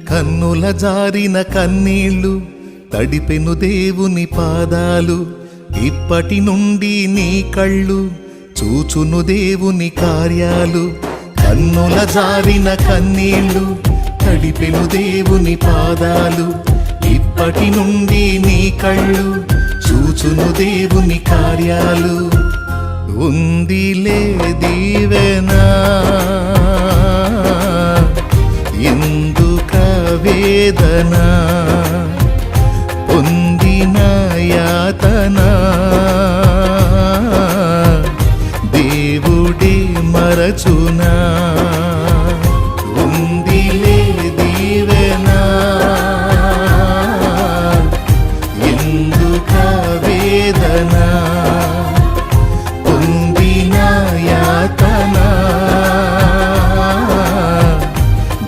కన్నుల జారిన కన్నీళ్ళు తడిపెను దేవుని పాదాలు, ఇప్పటి నుండి నీ కళ్ళు చూచును దేవుని కార్యాలు. కన్నుల జారిన కన్నీళ్ళు తడిపెను దేవుని పాదాలు, ఇప్పటి నుండి నీ కళ్ళు చూచును దేవుని కార్యాలు. ఉందిలే దీవెనా ఎందుక వేదన, పొందిన యాతన దేవుడే మరచునా.